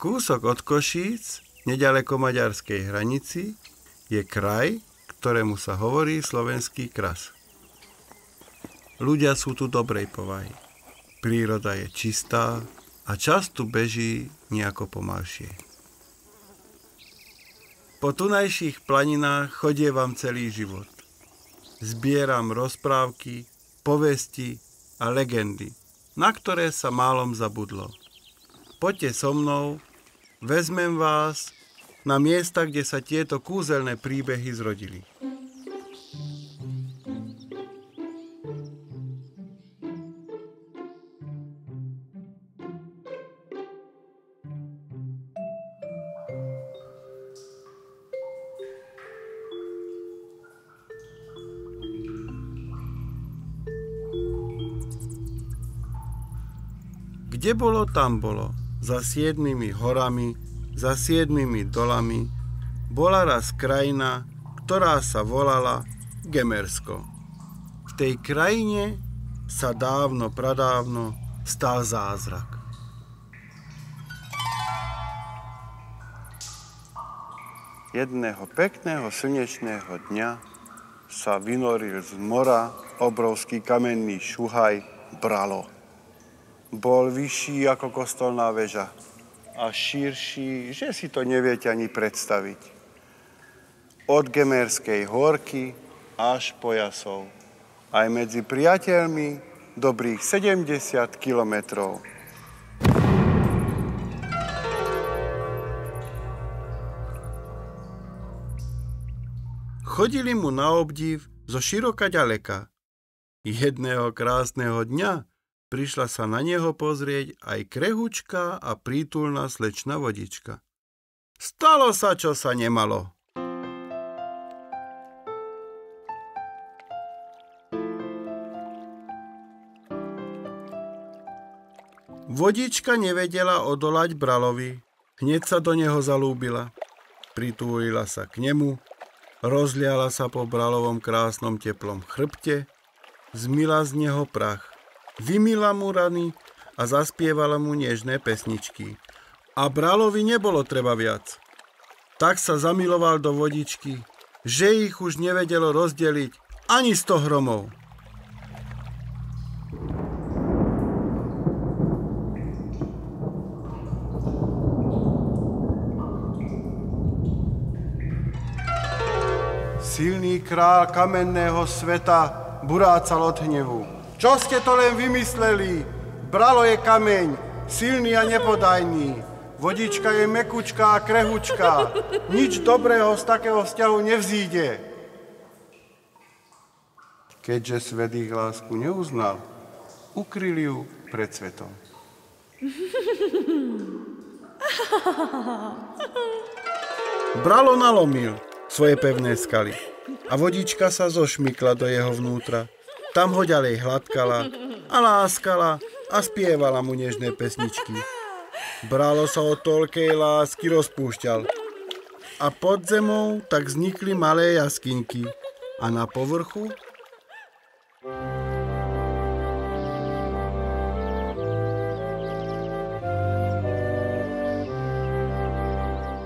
Kúsok od Košíc, neďaleko maďarskej hranici, je kraj, ktorému sa hovorí Slovenský kras. Ľudia sú tu dobrej povahy. Príroda je čistá a čas tu beží nejako pomalšie. Po tunajších planinách chodievam celý život. Zbieram rozprávky, povesti a legendy, na ktoré sa málom zabudlo. Poďte so mnou, vezmem vás na miesta, kde sa tieto kúzelné príbehy zrodili. Kde bolo, tam bolo. Za 7 horami, za 7 dolami bola raz krajina, ktorá sa volala Gemersko. V tej krajine sa dávno, pradávno stal zázrak. Jedného pekného slnečného dňa sa vynoril z mora obrovský kamenný šuhaj Bralo. Bol vyšší ako kostolná väža a širší, že si to neviete ani predstaviť. Od Gemerskej horky až po Jasov. Aj medzi priateľmi dobrých 70 kilometrov. Chodili mu na obdiv zo široka ďaleka. Jedného krásneho dňa prišla sa na neho pozrieť aj krehučká a prítulná slečna Vodička. Stalo sa, čo sa nemalo. Vodička nevedela odolať Bralovi. Hneď sa do neho zalúbila. Pritúlila sa k nemu, rozliala sa po Bralovom krásnom teplom chrbte, zmila z neho prach. Vymila mu rany a zaspievala mu nežné pesničky. A Bralovi nebolo treba viac. Tak sa zamiloval do Vodičky, že ich už nevedelo rozdeliť ani 100 hromov. Silný král kamenného sveta burácal od hnevu. Čo ste to len vymysleli? Bralo je kameň, silný a nepodajný. Vodička je mekučká a krehučká. Nič dobrého z takého vzťahu nevzíde. Keďže svet ich lásku neuznal, ukryli ju pred svetom. Bralo nalomil svoje pevné skaly a Vodička sa zošmykla do jeho vnútra. Tam ho ďalej hladkala a láskala a spievala mu nežné pesničky. Bralo sa od toľkej lásky rozpúšťal. A pod zemou tak vznikli malé jaskyňky. A na povrchu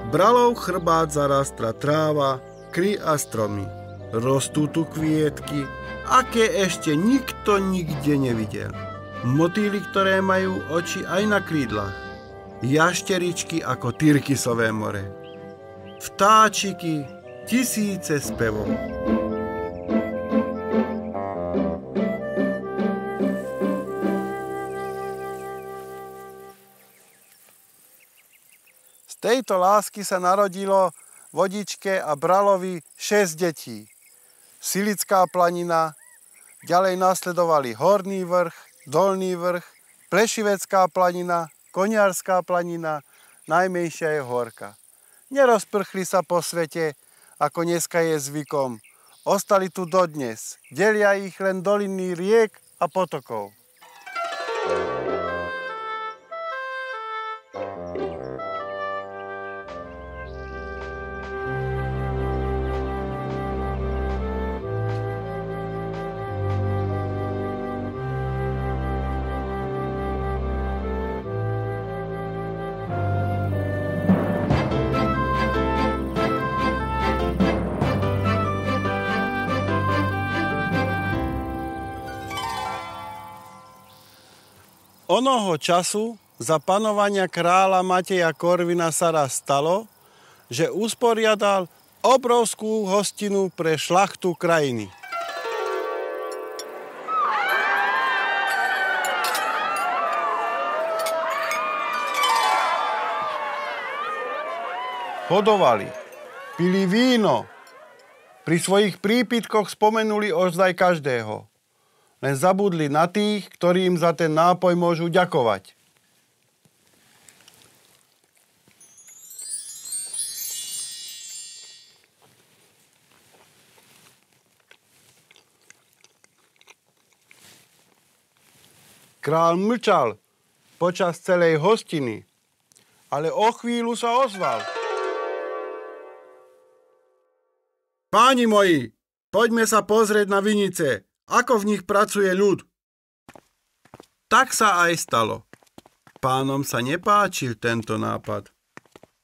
Bralov chrbát zarastra tráva, kry a stromy. Rostú tu kvietky, aké ešte nikto nikde nevidel. Motýly, ktoré majú oči aj na krídlach. Jašteričky ako Tyrkisové more. Vtáčiky, tisíce spevov. Z tejto lásky sa narodilo Vodičke a Bralovi 6 detí. Silická planina, ďalej nasledovali Horný vrch, Dolný vrch, Plešivecká planina, Koniarská planina, najmenšia je Horka. Nerozprchli sa po svete, ako dneska je zvykom. Ostali tu dodnes. Delia ich len doliny riek a potokov. Onoho času za panovania kráľa Mateja Korvina sa raz stalo, že usporiadal obrovskú hostinu pre šlachtu krajiny. Hodovali, pili víno, pri svojich prípitkoch spomenuli ozaj každého. Len zabudli na tých, ktorí im za ten nápoj môžu ďakovať. Král mlčal počas celej hostiny, ale o chvíľu sa ozval. Páni moji, poďme sa pozrieť na vinice, ako v nich pracuje ľud. Tak sa aj stalo. Pánom sa nepáčil tento nápad,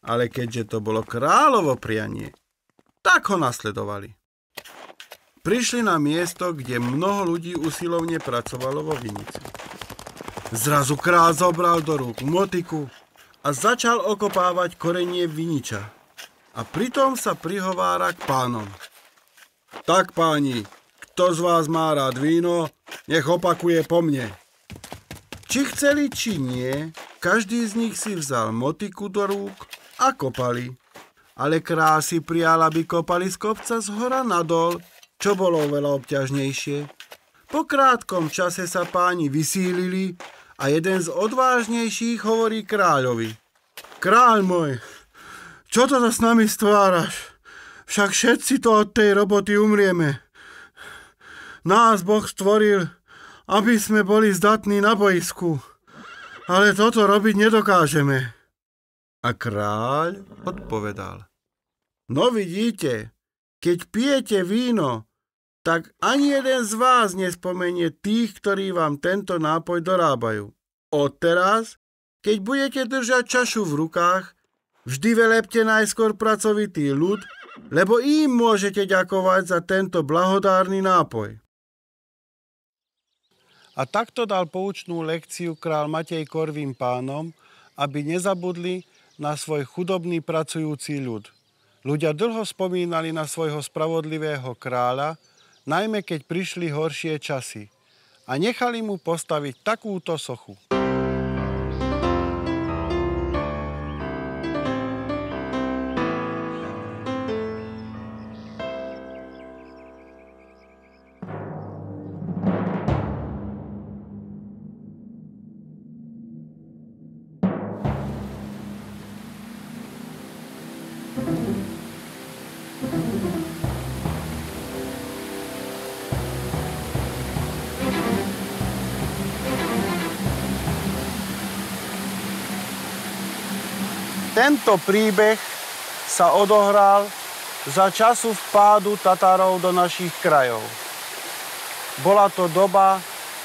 ale keďže to bolo kráľovo prianie, tak ho nasledovali. Prišli na miesto, kde mnoho ľudí usilovne pracovalo vo vinici. Zrazu kráľ zobral do rúk motiku a začal okopávať korenie viniča. A pritom sa prihovára k pánom. Tak páni, kto z vás má rád víno, nech opakuje po mne. Či chceli, či nie, každý z nich si vzal motiku do rúk a kopali. Ale kráľ si prijal, aby kopali z kopca z hora nadol, čo bolo veľa obťažnejšie. Po krátkom čase sa páni vysílili a jeden z odvážnejších hovorí kráľovi. Kráľ môj, čo to s nami stváraš? Však všetci to od tej roboty umrieme. Nás Boh stvoril, aby sme boli zdatní na bojsku, ale toto robiť nedokážeme. A kráľ odpovedal. No vidíte, keď pijete víno, tak ani jeden z vás nespomenie tých, ktorí vám tento nápoj dorábajú. Odteraz, keď budete držať čašu v rukách, vždy velepte najskôr pracovitý ľud, lebo im môžete ďakovať za tento blahodárny nápoj. A takto dal poučnú lekciu král Matej Korvín pánom, aby nezabudli na svoj chudobný pracujúci ľud. Ľudia dlho spomínali na svojho spravodlivého kráľa, najmä keď prišli horšie časy, a nechali mu postaviť takúto sochu. Tento príbeh sa odohral za času vpádu Tatárov do našich krajov. Bola to doba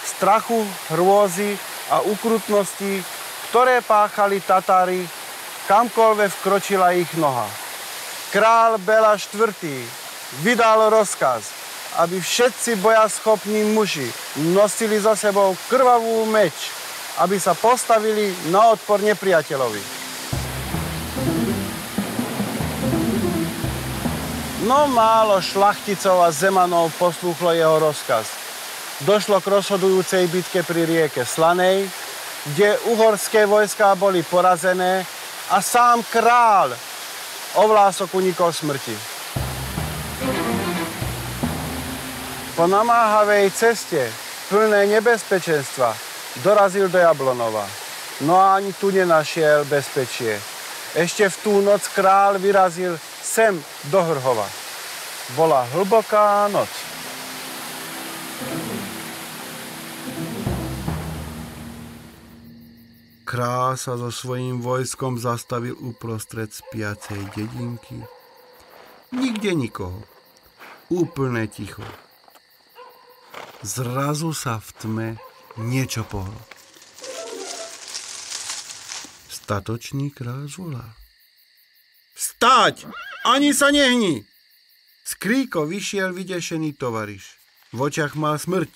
strachu, hrôzy a ukrutnosti, ktoré páchali Tatári, kamkoľvek vkročila ich noha. Král Bela IV. Vydal rozkaz, aby všetci bojaschopní muži nosili za sebou krvavú meč, aby sa postavili na odpor nepriateľovi. No málo šlachticov a zemanov poslúchlo jeho rozkaz. Došlo k rozhodujúcej bitke pri rieke Slanej, kde uhorské vojská boli porazené a sám kráľ o vlások unikol smrti. Po namáhavej ceste, plnej nebezpečenstva, dorazil do Jablonova. No a ani tu nenašiel bezpečie. Ešte v tú noc kráľ vyrazil sem do Hrhova. Bola hlboká noc. Kráľ sa so svojím vojskom zastavil uprostred spiacej dedinky. Nikde nikoho. Úplne ticho. Zrazu sa v tme niečo pohlo. Statočný kráľ zvolal. Stáť! Ani sa nehni! Z kríkov vyšiel vydešený tovariš. V očiach mal smrť.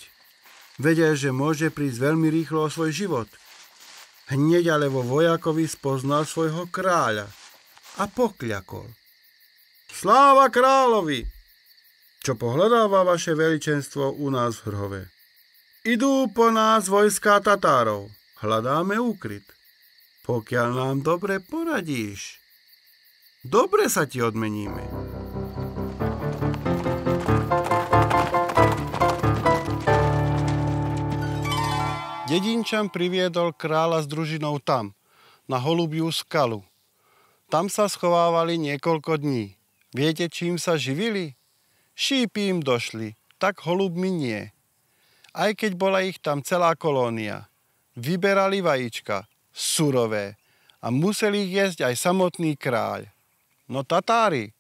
Vedel, že môže prísť veľmi rýchlo o svoj život. Hneď ale vo vojakovi spoznal svojho kráľa a pokľakol. Sláva kráľovi! Čo pohľadáva vaše veličenstvo u nás v Hrhove? Idú po nás vojská Tatárov. Hľadáme úkryt. Pokiaľ nám dobre poradíš, dobre sa ti odmeníme. Dedinčan priviedol kráľa s družinou tam, na Holubiu skalu. Tam sa schovávali niekoľko dní. Viete, čím sa živili? Šípy im došli, tak holubmi nie. Aj keď bola ich tam celá kolónia. Vyberali vajíčka, surové, a museli ich jesť aj samotný kráľ. No Tatári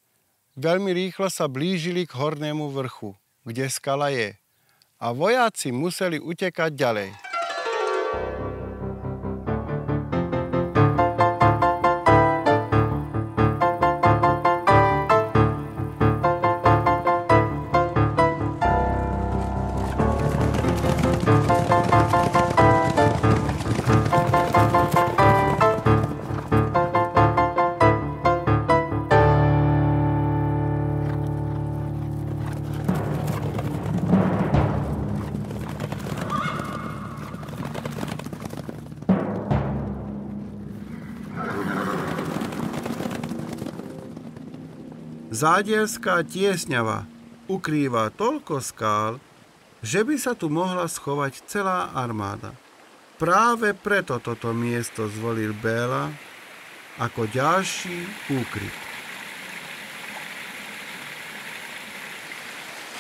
veľmi rýchlo sa blížili k hornému vrchu, kde skala je. A vojaci museli utekať ďalej. Zádielská tiesňava ukrýva toľko skál, že by sa tu mohla schovať celá armáda. Práve preto toto miesto zvolil Béla ako ďalší úkryt.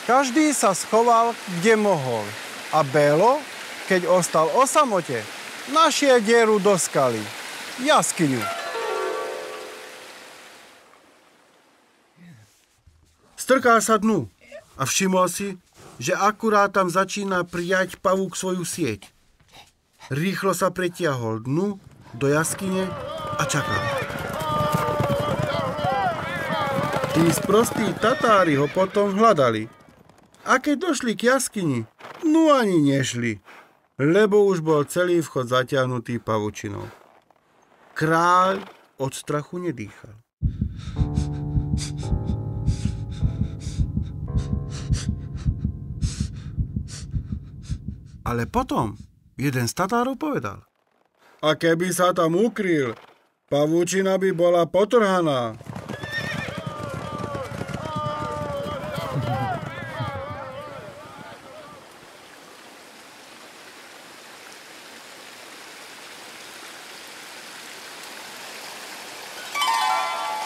Každý sa schoval, kde mohol, a Bélo, keď ostal o samote, našiel dieru do skaly, jaskyňu. Strkal sa dnu a všimol si, že akurát tam začína prijať pavúk svoju sieť. Rýchlo sa pretiahol dnu do jaskyne a čakal. Tí sprostí Tatári ho potom hľadali. A keď došli k jaskyni, no ani nešli, lebo už bol celý vchod zatiahnutý pavučinou. Kráľ od strachu nedýchal. Ale potom jeden z Tatárov povedal: a keby sa tam ukryl, pavúčina by bola potrhaná.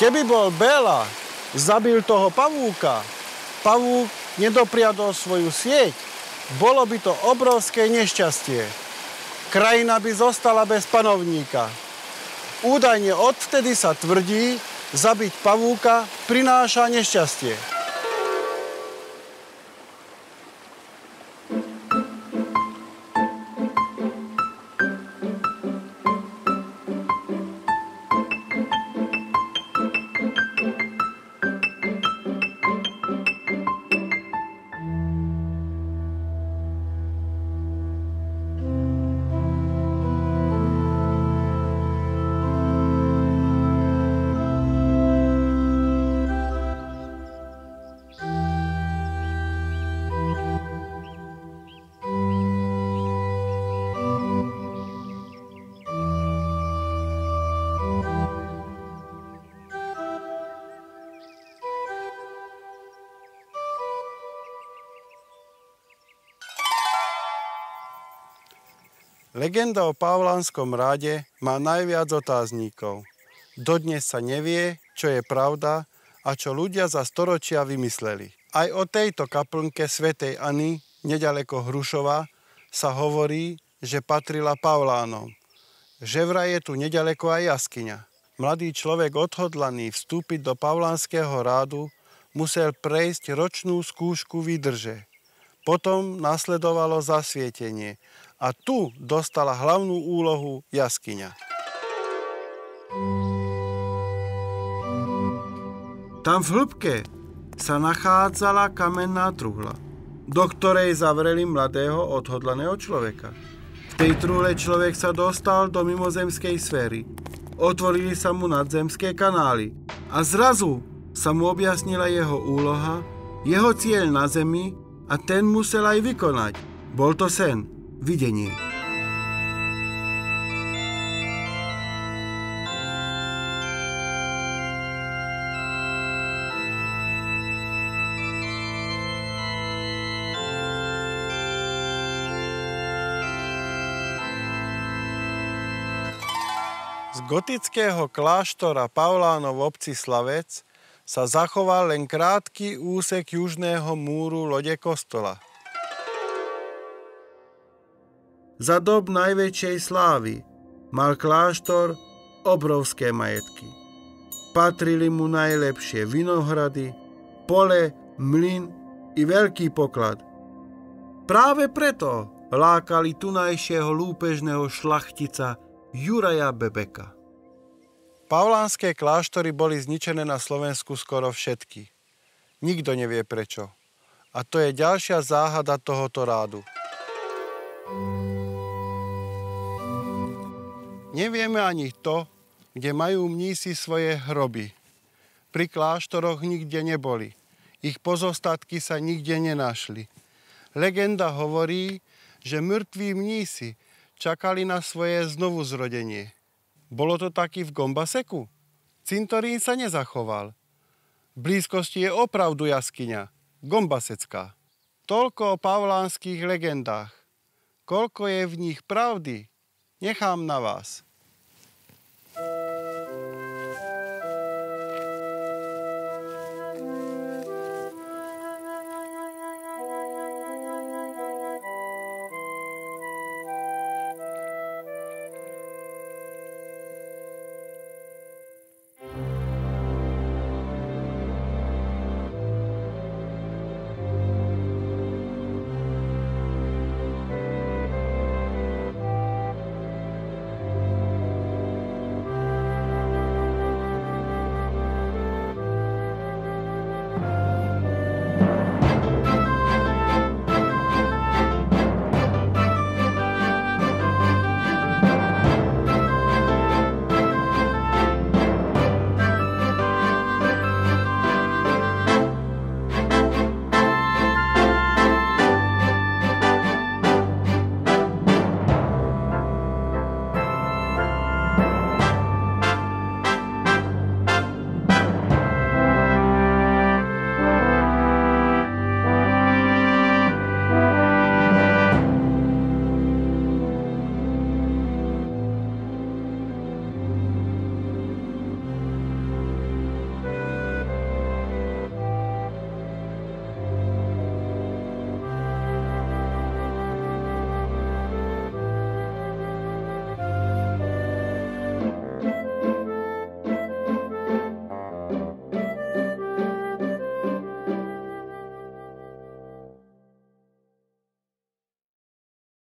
Keby bol Béla zabil toho pavúka, pavúk nedopriadol svoju sieť, bolo by to obrovské nešťastie. Krajina by zostala bez panovníka. Údajne odvtedy sa tvrdí, zabiť pavúka prináša nešťastie. Legenda o Pavlánskom ráde má najviac otáznikov. Dodnes sa nevie, čo je pravda a čo ľudia za storočia vymysleli. Aj o tejto kaplnke svätej Anny, neďaleko Hrušova, sa hovorí, že patrila Pavlánom. Že vraj je tu neďaleko aj jaskyňa. Mladý človek odhodlaný vstúpiť do Pavlánskeho rádu musel prejsť ročnú skúšku výdrže. Potom nasledovalo zasvietenie a tu dostala hlavnú úlohu jaskyňa. Tam v hĺbke sa nachádzala kamenná truhla, do ktorej zavreli mladého odhodlaného človeka. V tej trúle človek sa dostal do mimozemskej sféry. Otvorili sa mu nadzemské kanály a zrazu sa mu objasnila jeho úloha, jeho cieľ na zemi a ten musel aj vykonať. Bol to sen, videnie. Z gotického kláštora Paulánov v obci Slavec sa zachoval len krátky úsek južného múru lode kostola. Za dob najväčšej slávy mal kláštor obrovské majetky. Patrili mu najlepšie vinohrady, pole, mlyn i veľký poklad. Práve preto lákali tunajšieho lúpežného šlachtica Juraja Bebeka. Paulánske kláštory boli zničené na Slovensku skoro všetky. Nikto nevie prečo. A to je ďalšia záhada tohoto rádu. Nevieme ani to, kde majú mnísi svoje hroby. Pri kláštoroch nikde neboli. Ich pozostatky sa nikde nenašli. Legenda hovorí, že mŕtvi mnísi čakali na svoje znovuzrodenie. Bolo to taký v Gombaseku? Cintorín sa nezachoval. V blízkosti je opravdu jaskyňa, Gombasecká. Toľko o paulánskych legendách. Koľko je v nich pravdy, nechám na vás.